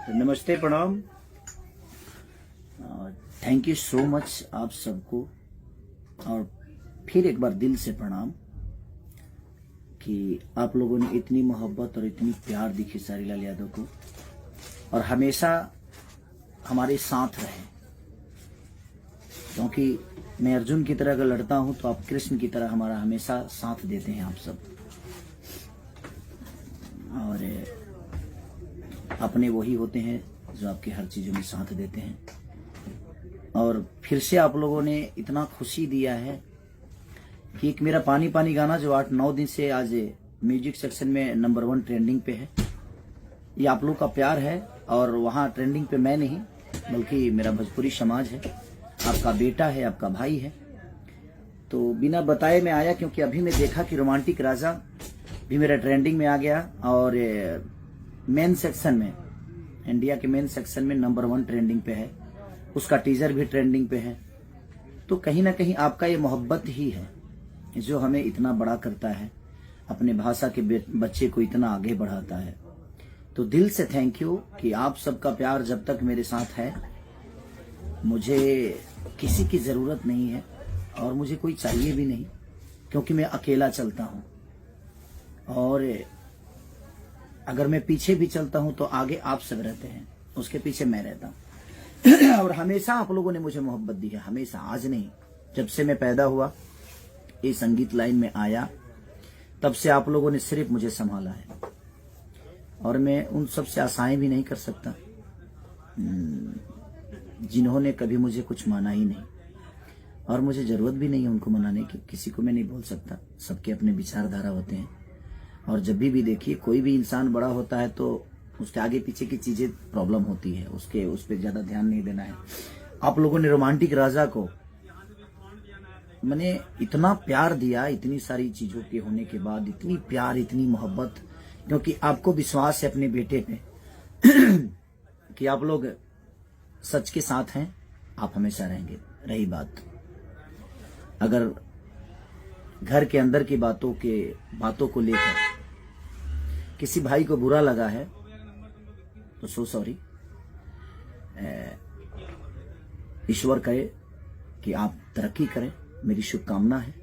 तो नमस्ते, प्रणाम। थैंक यू सो मच आप सबको, और फिर एक बार दिल से प्रणाम कि आप लोगों ने इतनी मोहब्बत और इतनी प्यार दी खेसारी लाल यादव को, और हमेशा हमारे साथ रहे। क्योंकि मैं अर्जुन की तरह अगर लड़ता हूं तो आप कृष्ण की तरह हमारा हमेशा साथ देते हैं आप सब। और अपने वही होते हैं जो आपके हर चीजों में साथ देते हैं। और फिर से आप लोगों ने इतना खुशी दिया है कि एक मेरा पानी पानी गाना जो 8-9 दिन से आज म्यूजिक सेक्शन में नंबर 1 ट्रेंडिंग पे है, ये आप लोग का प्यार है। और वहाँ ट्रेंडिंग पे मैं नहीं बल्कि मेरा भोजपुरी समाज है, आपका बेटा है, आपका भाई है। तो बिना बताए मैं आया क्योंकि अभी मैं देखा कि रोमांटिक राजा भी मेरा ट्रेंडिंग में आ गया, और मेन सेक्शन में, इंडिया के मेन सेक्शन में नंबर 1 ट्रेंडिंग पे है, उसका टीजर भी ट्रेंडिंग पे है। तो कहीं ना कहीं आपका ये मोहब्बत ही है जो हमें इतना बड़ा करता है, अपने भाषा के बच्चे को इतना आगे बढ़ाता है। तो दिल से थैंक यू कि आप सबका प्यार जब तक मेरे साथ है, मुझे किसी की जरूरत नहीं है और मुझे कोई चाहिए भी नहीं, क्योंकि मैं अकेला चलता हूं। और अगर मैं पीछे भी चलता हूं तो आगे आप सब रहते हैं, उसके पीछे मैं रहता हूं। और हमेशा आप लोगों ने मुझे मोहब्बत दी है, हमेशा, आज नहीं, जब से मैं पैदा हुआ ये संगीत लाइन में आया तब से आप लोगों ने सिर्फ मुझे संभाला है। और मैं उन सब से आशाएं भी नहीं कर सकता जिन्होंने कभी मुझे कुछ माना ही नहीं, और मुझे जरूरत भी नहीं है उनको मनाने की। किसी को मैं नहीं बोल सकता, सबके अपने विचारधारा होते हैं। और जब भी देखिए कोई भी इंसान बड़ा होता है तो उसके आगे पीछे की चीजें प्रॉब्लम होती है, उस पर ज्यादा ध्यान नहीं देना है। आप लोगों ने रोमांटिक राजा को मैंने इतना प्यार दिया, इतनी सारी चीजों के होने के बाद इतनी प्यार, इतनी मोहब्बत, क्योंकि आपको विश्वास है अपने बेटे पे कि आप लोग सच के साथ हैं, आप हमेशा रहेंगे। रही बात अगर घर के अंदर की बातों को लेकर किसी भाई को बुरा लगा है तो सो सॉरी। ईश्वर करे कि आप तरक्की करें, मेरी शुभकामना है।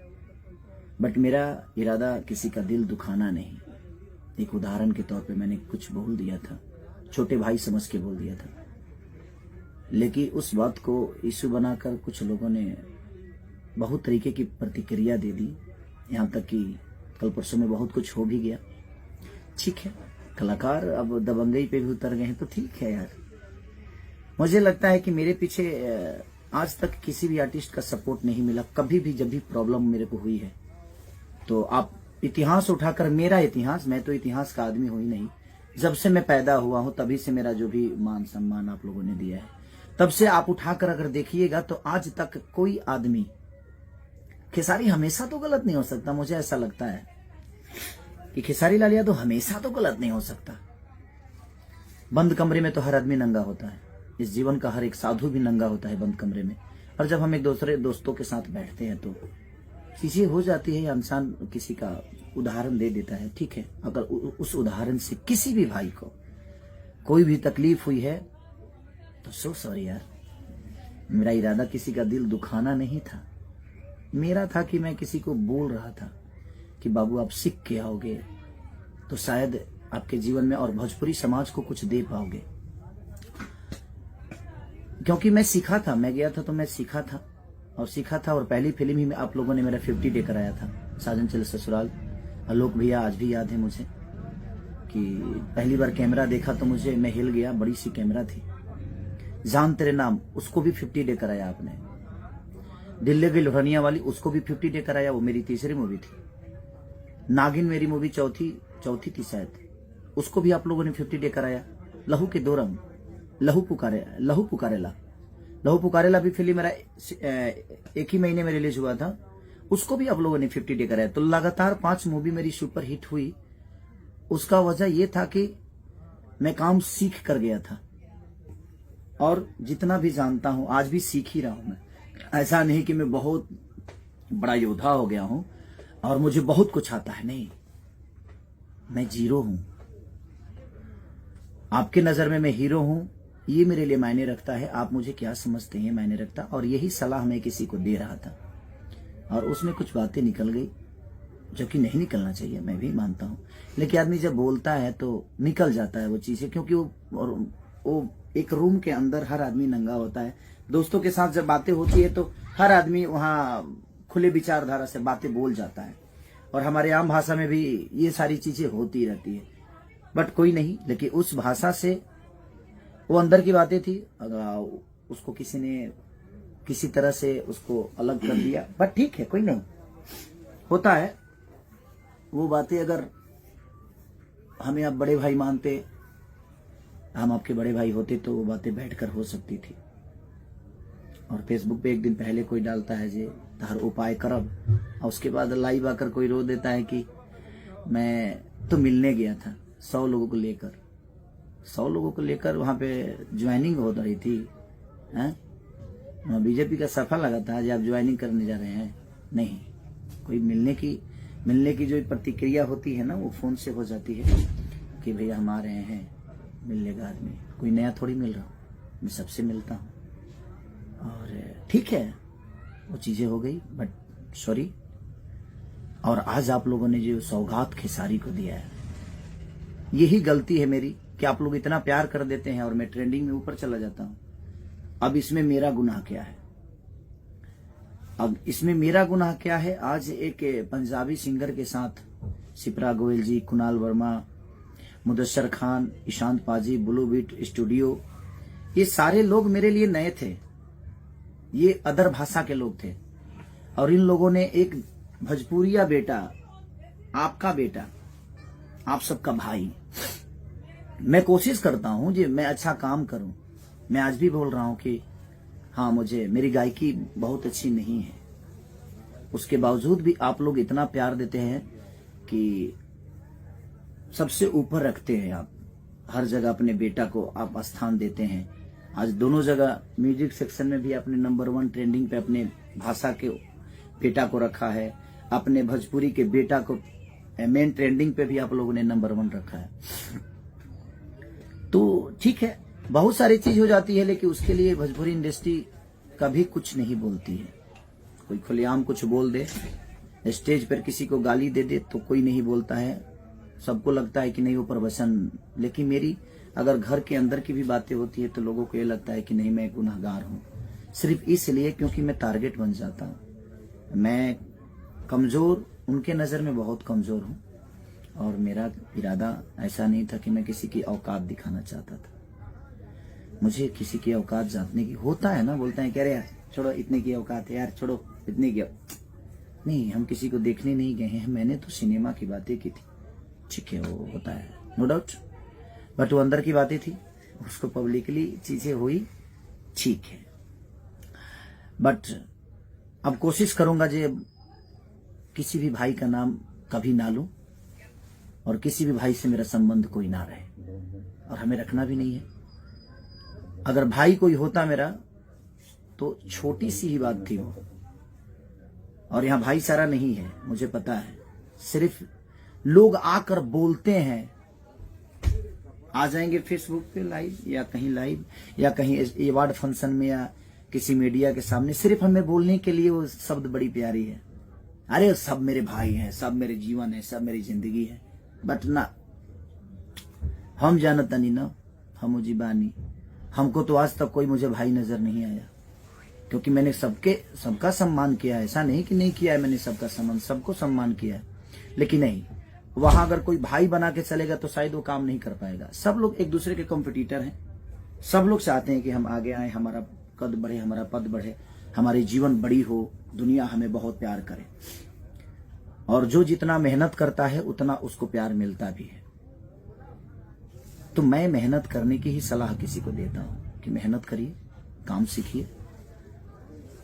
बट मेरा इरादा किसी का दिल दुखाना नहीं। एक उदाहरण के तौर पे मैंने कुछ बोल दिया था, छोटे भाई समझ के बोल दिया था, लेकिन उस बात को इशू बनाकर कुछ लोगों ने बहुत तरीके की प्रतिक्रिया दे दी। यहाँ तक कि कल परसों में बहुत कुछ हो भी गया। ठीक है, कलाकार अब दबंगई पे भी उतर गए हैं तो ठीक है यार। मुझे लगता है कि मेरे पीछे आज तक किसी भी आर्टिस्ट का सपोर्ट नहीं मिला कभी भी। जब भी प्रॉब्लम मेरे को हुई है तो आप इतिहास उठाकर, मेरा इतिहास, मैं तो इतिहास का आदमी हूं ही नहीं। जब से मैं पैदा हुआ हूं तभी से मेरा जो भी मान सम्मान आप लोगों ने दिया है, तब से आप उठाकर अगर देखिएगा तो आज तक कोई आदमी, खेसारी हमेशा तो गलत नहीं हो सकता। मुझे ऐसा लगता है कि खेसारी लाल यादव हमेशा तो गलत नहीं हो सकता। बंद कमरे में तो हर आदमी नंगा होता है, इस जीवन का हर एक साधु भी नंगा होता है बंद कमरे में। और जब हम एक दूसरे दोस्तों के साथ बैठते हैं तो चीजें हो जाती है। इंसान किसी का उदाहरण दे देता है, ठीक है, अगर उस उदाहरण से किसी भी भाई को कोई भी तकलीफ हुई है तो सो सॉरी यार। मेरा इरादा किसी का दिल दुखाना नहीं था। मेरा था कि मैं किसी को बोल रहा था कि बाबू आप सीख के आओगे तो शायद आपके जीवन में और भोजपुरी समाज को कुछ दे पाओगे। क्योंकि मैं सीखा था, मैं गया था तो मैं सीखा था और पहली फिल्म ही में आप लोगों ने मेरा 50 डे कराया था, साजन चले ससुराल। आलोक भैया आज भी याद है मुझे कि पहली बार कैमरा देखा तो मैं हिल गया। बड़ी सी कैमरा थी, जान तेरे नाम, उसको भी 50 डे कराया आपने। दिल्ली की लोहनिया वाली, उसको भी 50 डे कराया, वो मेरी तीसरी मूवी थी। नागिन मेरी मूवी चौथी थी शायद, उसको भी आप लोगों ने 50 डे कराया। लहू के 2 रंग, लहू पुकारेला भी फिल्म मेरा एक ही महीने में रिलीज हुआ था, उसको भी आप लोगों ने 50 डे कराया। तो लगातार 5 मूवी मेरी सुपर हिट हुई। उसका वजह यह था कि मैं काम सीख कर गया था, और जितना भी जानता हूं आज भी सीख ही रहा हूं मैं। ऐसा नहीं कि मैं बहुत बड़ा योद्धा हो गया हूं और मुझे बहुत कुछ आता है, नहीं, मैं जीरो हूं। आपके नजर में मैं हीरो हूं, ये मेरे लिए मायने रखता है। आप मुझे क्या समझते हैं मायने रखता। और यही सलाह मैं किसी को दे रहा था और उसमें कुछ बातें निकल गई जो कि नहीं निकलना चाहिए, मैं भी मानता हूं। लेकिन आदमी जब बोलता है तो निकल जाता है वो चीजें, क्योंकि वो एक रूम के अंदर हर आदमी नंगा होता है। दोस्तों के साथ जब बातें होती है तो हर आदमी वहां खुले विचारधारा से बातें बोल जाता है, और हमारे आम भाषा में भी ये सारी चीजें होती रहती है। बट कोई नहीं, लेकिन उस भाषा से वो अंदर की बातें थी, उसको किसी ने किसी तरह से उसको अलग कर दिया। बट ठीक है, कोई नहीं, होता है वो बातें। अगर हमें आप बड़े भाई मानते, हम आपके बड़े भाई होते, तो वो बातें बैठकर हो सकती थी। और फेसबुक पे एक दिन पहले कोई डालता है जे हर उपाय करब, और उसके बाद लाइव आकर कोई रो देता है कि मैं तो मिलने गया था 100 लोगों को लेकर, 100 लोगों को लेकर वहां पे ज्वाइनिंग हो रही थी। हैं बीजेपी का सफा लगा था जो आप ज्वाइनिंग करने जा रहे हैं। नहीं, कोई मिलने की जो प्रतिक्रिया होती है ना, वो फोन से हो जाती है कि भैया हम आ रहे हैं, मिलने का आदमी कोई नया थोड़ी मिल रहा हूँ, मैं सबसे मिलता हूँ। और ठीक है, वो चीजें हो गई, बट सॉरी। और आज आप लोगों ने जो सौगात खेसारी को दिया है, यही गलती है मेरी कि आप लोग इतना प्यार कर देते हैं और मैं ट्रेंडिंग में ऊपर चला जाता हूं। अब इसमें मेरा गुनाह क्या है? अब इसमें मेरा गुनाह क्या है? आज एक पंजाबी सिंगर के साथ शिप्रा गोयल जी, कुणाल वर्मा, मुदस्सर खान, ईशांत पाजी, ब्लू बीट स्टूडियो, ये सारे लोग मेरे लिए नए थे। ये अदर भाषा के लोग थे, और इन लोगों ने एक भोजपुरिया बेटा, आपका बेटा, आप सबका भाई, मैं कोशिश करता हूं कि मैं अच्छा काम करूं। मैं आज भी बोल रहा हूं कि हाँ, मेरी गायकी बहुत अच्छी नहीं है, उसके बावजूद भी आप लोग इतना प्यार देते हैं कि सबसे ऊपर रखते हैं। आप हर जगह अपने बेटा को आप स्थान देते हैं। आज दोनों जगह म्यूजिक सेक्शन में भी आपने नंबर 1 ट्रेंडिंग पे अपने भाषा के बेटा को रखा है, अपने भोजपुरी के बेटा को मेन ट्रेंडिंग पे भी आप लोगों ने नंबर 1 रखा है। तो ठीक है, बहुत सारी चीज हो जाती है, लेकिन उसके लिए भोजपुरी इंडस्ट्री कभी कुछ नहीं बोलती है। कोई खुलेआम कुछ बोल दे, स्टेज पर किसी को गाली दे दे तो कोई नहीं बोलता है, सबको लगता है कि नहीं वो प्रवचन। लेकिन मेरी अगर घर के अंदर की भी बातें होती है तो लोगों को ये लगता है कि नहीं, मैं गुनहगार हूं, सिर्फ इसलिए क्योंकि मैं टारगेट बन जाता हूं। मैं कमजोर, उनके नजर में बहुत कमजोर हूं, और मेरा इरादा ऐसा नहीं था कि मैं किसी की औकात दिखाना चाहता था। मुझे किसी की औकात जानने की होता है ना, बोलते हैं कह रहे यार छोड़ो, इतने की औकात है यार, छोड़ो इतने की। नहीं, हम किसी को देखने नहीं गए हैं, मैंने तो सिनेमा की बातें की थी। ठीक है, वो होता है, नो डाउट, बट वो अंदर की बातें थी, उसको पब्लिकली चीजें हुई, ठीक है। बट अब कोशिश करूंगा जे किसी भी भाई का नाम कभी ना लूं, और किसी भी भाई से मेरा संबंध कोई ना रहे, और हमें रखना भी नहीं है। अगर भाई कोई होता मेरा तो छोटी सी ही बात थी वो, और यहां भाईचारा नहीं है, मुझे पता है। सिर्फ लोग आकर बोलते हैं, आ जाएंगे फेसबुक पे लाइव, या कहीं लाइव, या कहीं अवार्ड फंक्शन में, या किसी मीडिया के सामने, सिर्फ हमें बोलने के लिए वो शब्द बड़ी प्यारी है, अरे सब मेरे भाई हैं, सब मेरे जीवन है, सब मेरी जिंदगी है। बट ना, हम जानता नहीं ना, हम जीवानी, हमको तो आज तक कोई मुझे भाई नजर नहीं आया, क्योंकि मैंने सबका सम्मान किया है। ऐसा नहीं कि नहीं किया है, मैंने सबको सम्मान किया है। लेकिन नहीं, वहां अगर कोई भाई बना के चलेगा तो शायद वो काम नहीं कर पाएगा। सब लोग एक दूसरे के कॉम्पिटिटर हैं, सब लोग चाहते हैं कि हम आगे आए, हमारा कद बढ़े, हमारा पद बढ़े, हमारी जीवन बड़ी हो, दुनिया हमें बहुत प्यार करे, और जो जितना मेहनत करता है उतना उसको प्यार मिलता भी है। तो मैं मेहनत करने की ही सलाह किसी को देता हूं कि मेहनत करिए, काम सीखिए।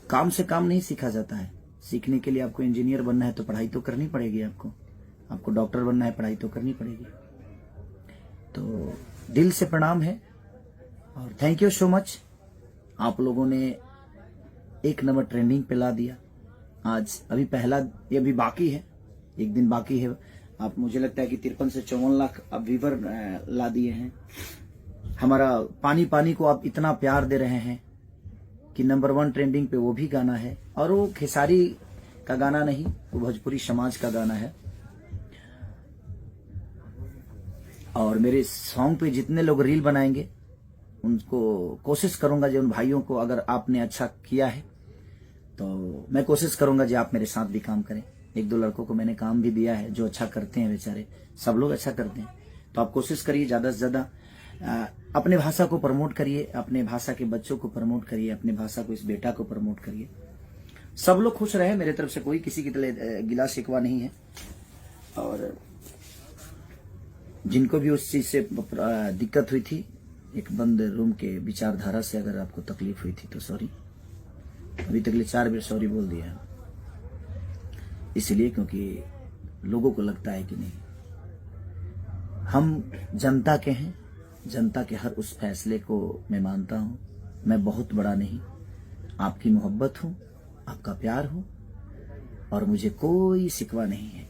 काम से काम नहीं सीखा जाता है, सीखने के लिए आपको इंजीनियर बनना है तो पढ़ाई तो करनी पड़ेगी, आपको डॉक्टर बनना है, पढ़ाई तो करनी पड़ेगी। तो दिल से प्रणाम है, और थैंक यू सो मच। आप लोगों ने 1 नंबर ट्रेंडिंग पे ला दिया। आज अभी पहला, ये अभी बाकी है, 1 दिन बाकी है। आप, मुझे लगता है कि 53 से 54 लाख अब व्यूवर ला दिए हैं। हमारा पानी पानी को आप इतना प्यार दे रहे हैं कि नंबर 1 ट्रेंडिंग पे वो भी गाना है, और वो खेसारी का गाना नहीं, वो भोजपुरी समाज का गाना है। और मेरे सॉन्ग पे जितने लोग रील बनाएंगे उनको कोशिश करूंगा जो उन भाइयों को, अगर आपने अच्छा किया है तो मैं कोशिश करूंगा जो आप मेरे साथ भी काम करें। 1-2 लड़कों को मैंने काम भी दिया है जो अच्छा करते हैं, बेचारे सब लोग अच्छा करते हैं। तो आप कोशिश करिए ज्यादा से ज्यादा अपने भाषा को प्रमोट करिए, अपने भाषा के बच्चों को प्रमोट करिए, अपने भाषा को, इस बेटा को प्रमोट करिए। सब लोग खुश रहे, मेरे तरफ से कोई किसी की तरह गिला शिकवा नहीं है। और जिनको भी उस चीज से दिक्कत हुई थी, एक बंद रूम के विचारधारा से अगर आपको तकलीफ हुई थी तो सॉरी। अभी तक 4 बार सॉरी बोल दिया, इसलिए क्योंकि लोगों को लगता है कि नहीं, हम जनता के हैं, जनता के हर उस फैसले को मैं मानता हूं। मैं बहुत बड़ा नहीं, आपकी मोहब्बत हूं, आपका प्यार हूं, और मुझे कोई शिकवा नहीं है,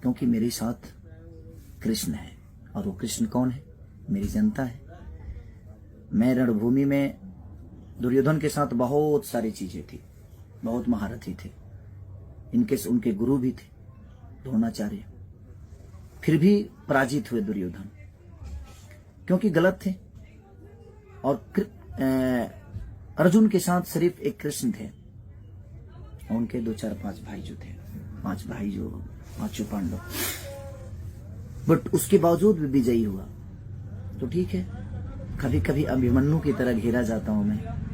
क्योंकि मेरे साथ कृष्ण है। और वो कृष्ण कौन है? मेरी जनता है। मैं रणभूमि में दुर्योधन के साथ बहुत सारी चीजें थी, बहुत महारथी थे, उनके गुरु भी थे द्रोणाचार्य, फिर भी पराजित हुए दुर्योधन, क्योंकि गलत थे। और अर्जुन के साथ सिर्फ एक कृष्ण थे, और उनके 2, 4, 5 भाई जो थे, 5 भाई जो 5 पांडव, बट उसके बावजूद भी विजयी हुआ। तो ठीक है, कभी कभी अभिमन्यु की तरह घेरा जाता हूं मैं।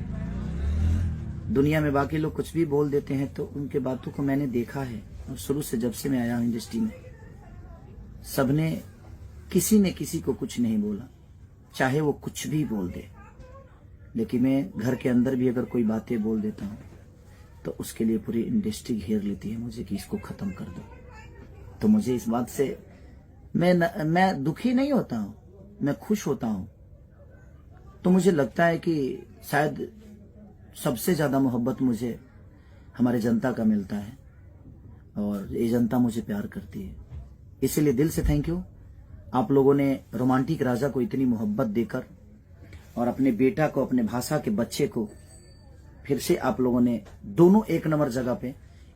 दुनिया में बाकी लोग कुछ भी बोल देते हैं, तो उनके बातों को मैंने देखा है, और शुरू से जब से मैं आया हूं इंडस्ट्री में, सबने, किसी ने किसी को कुछ नहीं बोला, चाहे वो कुछ भी बोल दे। लेकिन मैं घर के अंदर भी अगर कोई बातें बोल देता हूं तो उसके लिए पूरी इंडस्ट्री घेर लेती है मुझे कि इसको खत्म कर दो। तो मुझे इस बात से मैं दुखी नहीं होता हूं, मैं खुश होता हूं। तो मुझे लगता है कि शायद सबसे ज्यादा मोहब्बत मुझे हमारे जनता का मिलता है, और ये जनता मुझे प्यार करती है। इसलिए दिल से थैंक यू। आप लोगों ने रोमांटिक राजा को इतनी मोहब्बत देकर, और अपने बेटा को, अपने भाषा के बच्चे को फिर से आप लोगों ने, दोनों 1 नंबर जगह पे,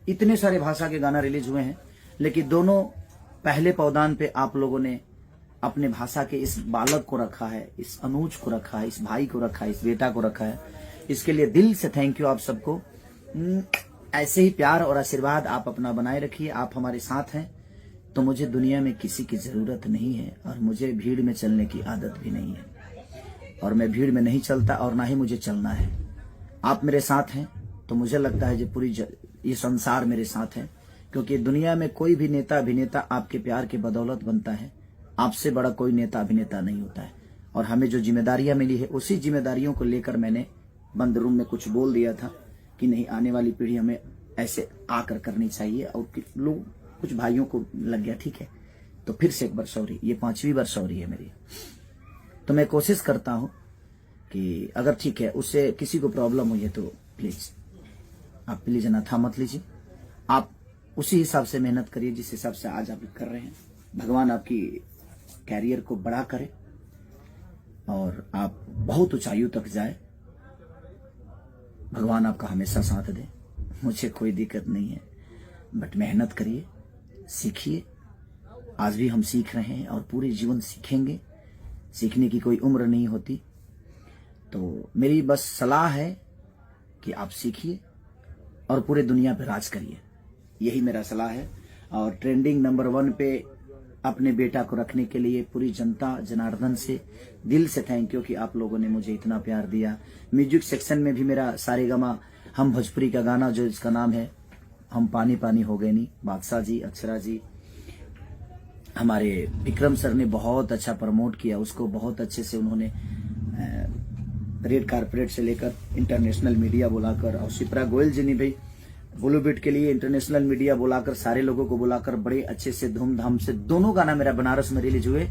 इतने सारे भाषा के गाना रिलीज हुए हैं, लेकिन दोनों पहले पौदान पे आप लोगों ने अपने भाषा के इस बालक को रखा है, इस अनुज को रखा है, इस भाई को रखा है, इस बेटा को रखा है। इसके लिए दिल से थैंक यू आप सबको। ऐसे ही प्यार और आशीर्वाद आप अपना बनाए रखिए। आप हमारे साथ हैं तो मुझे दुनिया में किसी की जरूरत नहीं है, और मुझे भीड़ में चलने की आदत भी नहीं है, और मैं भीड़ में नहीं चलता, और ना ही मुझे चलना है। आप मेरे साथ हैं तो मुझे लगता है जो पूरी ये संसार मेरे साथ है, क्योंकि दुनिया में कोई भी नेता अभिनेता आपके प्यार के बदौलत बनता है। आपसे बड़ा कोई नेता अभिनेता नहीं होता है। और हमें जो जिम्मेदारियां मिली है, उसी जिम्मेदारियों को लेकर मैंने बंद रूम में कुछ बोल दिया था कि नहीं, आने वाली पीढ़ी हमें ऐसे आकर करनी चाहिए, और लोग, कुछ भाइयों को लग गया, ठीक है। तो फिर से एक बार सॉरी, ये 5वीं बार सॉरी है मेरी। तो मैं कोशिश करता हूं कि अगर ठीक है, उससे किसी को प्रॉब्लम हुई है तो प्लीज आप प्लीज अनाथा मत लीजिए। आप उसी हिसाब से मेहनत करिए जिस हिसाब से आज आप कर रहे हैं। भगवान आपकी कैरियर को बड़ा करे और आप बहुत ऊंचाइयों तक जाए। भगवान आपका हमेशा साथ दे। मुझे कोई दिक्कत नहीं है, बट मेहनत करिए, सीखिए। आज भी हम सीख रहे हैं और पूरे जीवन सीखेंगे। सीखने की कोई उम्र नहीं होती। तो मेरी बस सलाह है कि आप सीखिए और पूरे दुनिया पे राज करिए, यही मेरा सलाह है। और ट्रेंडिंग नंबर 1 पे अपने बेटा को रखने के लिए पूरी जनता जनार्दन से दिल से थैंक यू कि आप लोगों ने मुझे इतना प्यार दिया। म्यूजिक सेक्शन में भी मेरा सारेगामा हम भोजपुरी का गाना जो इसका नाम है हम पानी पानी हो गए नहीं, बादशाह जी, अक्षरा जी, हमारे विक्रम सर ने बहुत अच्छा प्रमोट किया उसको। बहुत अच्छे से उन्होंने रेड कारपेट से लेकर इंटरनेशनल मीडिया बुलाकर, और शिप्रा गोयल जी ने भी ब्लू बीट के लिए इंटरनेशनल मीडिया बुलाकर, सारे लोगों को बुलाकर बड़े अच्छे से धूमधाम से दोनों गाना मेरा बनारस में रिलीज हुए।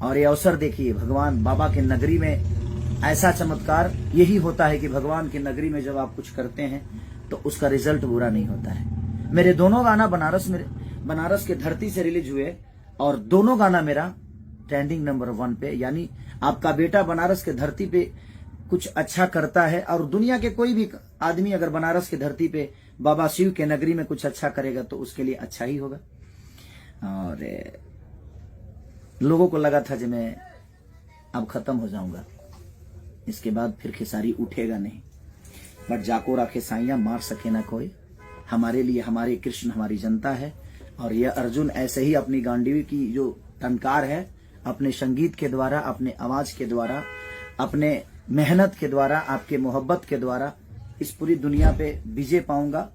और ये अवसर देखिए, भगवान बाबा के नगरी में ऐसा चमत्कार यही होता है कि भगवान की नगरी में जब आप कुछ करते हैं तो उसका रिजल्ट बुरा नहीं होता है। मेरे दोनों गाना बनारस के धरती से रिलीज हुए और दोनों गाना मेरा ट्रेंडिंग नंबर 1 पे, यानी आपका बेटा बनारस के धरती पे कुछ अच्छा करता है, और दुनिया के कोई भी आदमी अगर बनारस की धरती पे बाबा शिव के नगरी में कुछ अच्छा करेगा तो उसके लिए अच्छा ही होगा। और लोगों को लगा था कि मैं अब खत्म हो जाऊंगा, इसके बाद फिर खेसारी उठेगा नहीं, बट जाको राखे साइया मार सके ना कोई। हमारे लिए हमारे कृष्ण हमारी जनता है, और यह अर्जुन ऐसे ही अपनी गांडीवी की जो टंकार है, अपने संगीत के द्वारा, अपने आवाज के द्वारा, अपने मेहनत के द्वारा, आपके मोहब्बत के द्वारा इस पूरी दुनिया पे विजय पाऊंगा।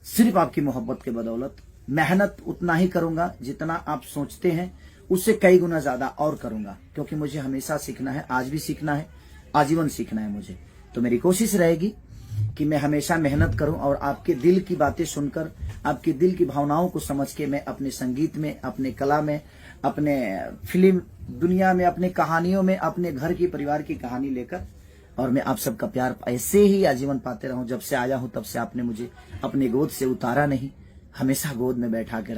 सिर्फ आपकी मोहब्बत के बदौलत मेहनत उतना ही करूंगा जितना आप सोचते हैं, उससे कई गुना ज्यादा और करूंगा, क्योंकि मुझे हमेशा सीखना है, आज भी सीखना है, आजीवन सीखना है मुझे। तो मेरी कोशिश रहेगी कि मैं हमेशा मेहनत करूं और आपके दिल की बातें सुनकर, आपके दिल की भावनाओं को समझ के मैं अपने संगीत में, अपने कला में, अपने फिल्म दुनिया में, अपने कहानियों में, अपने घर की परिवार की कहानी लेकर, और मैं आप सबका प्यार ऐसे ही आजीवन पाते रहूं। जब से आया हूं तब से आपने मुझे अपने गोद से उतारा नहीं, हमेशा गोद में बैठा के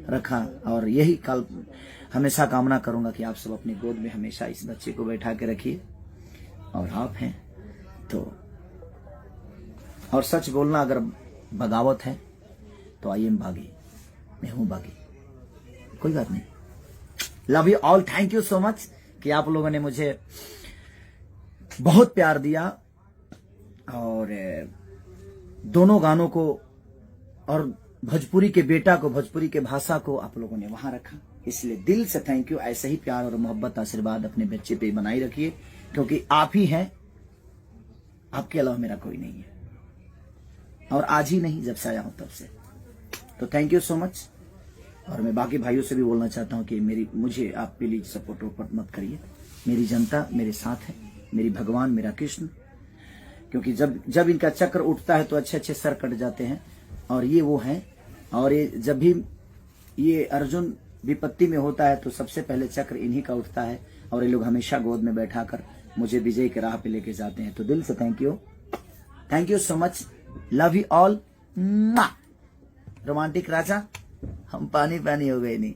रखा, और यही कल हमेशा कामना करूंगा कि आप सब अपने गोद में हमेशा इस बच्चे को बैठा के रखिए। और आप हैं तो, और सच बोलना अगर बगावत है तो आई एम बागी, मैं हूं बागी, कोई बात नहीं। Love you all, thank you so much कि आप लोगों ने मुझे बहुत प्यार दिया, और दोनों गानों को और भोजपुरी के बेटा को, भोजपुरी के भाषा को आप लोगों ने वहां रखा, इसलिए दिल से थैंक यू। ऐसे ही प्यार और मोहब्बत आशीर्वाद अपने बच्चे पे बनाई रखिए, क्योंकि आप ही हैं, आपके अलावा मेरा कोई नहीं है, और आज ही नहीं, जब से आया हूं तब से। तो थैंक यू सो मच। और मैं बाकी भाइयों से भी बोलना चाहता हूं कि मुझे आप प्लीज सपोर्ट वोपोर्ट मत करिए, मेरी जनता मेरे साथ है, मेरी भगवान मेरा कृष्ण, क्योंकि जब इनका चक्र उठता है तो अच्छे अच्छे सर कट जाते हैं, और ये वो हैं। और ये जब भी ये अर्जुन विपत्ति में होता है तो सबसे पहले चक्र इन्हीं का उठता है, और ये लोग हमेशा गोद में बैठाकर मुझे विजय के राह पे लेके जाते हैं। तो दिल से thank you so much, love you all. Romantic Raja, हम पानी पानी हो गए नहीं।